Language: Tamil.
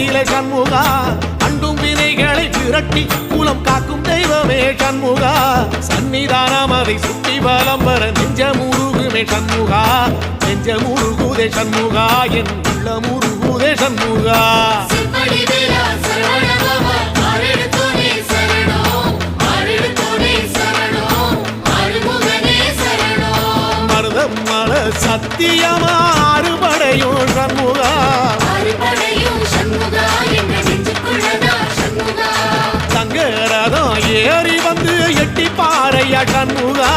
நிலை சண்முகா அண்டும் வினைகளை விரட்டி குலம் காக்கும் தெய்வமே சண்முகா சன்னிதானம் அதை சுற்றி பலம் வர நெஞ்சமுருகுமே சண்முகா நெஞ்சமுருகுதே சண்முகா என் உள்ளமுருகுதே சண்முகா மருதமல சத்தியமா அறுபடையும் சண்முகா தங்கரதம் ஏறி வந்து எட்டி பாறையா சண்முகா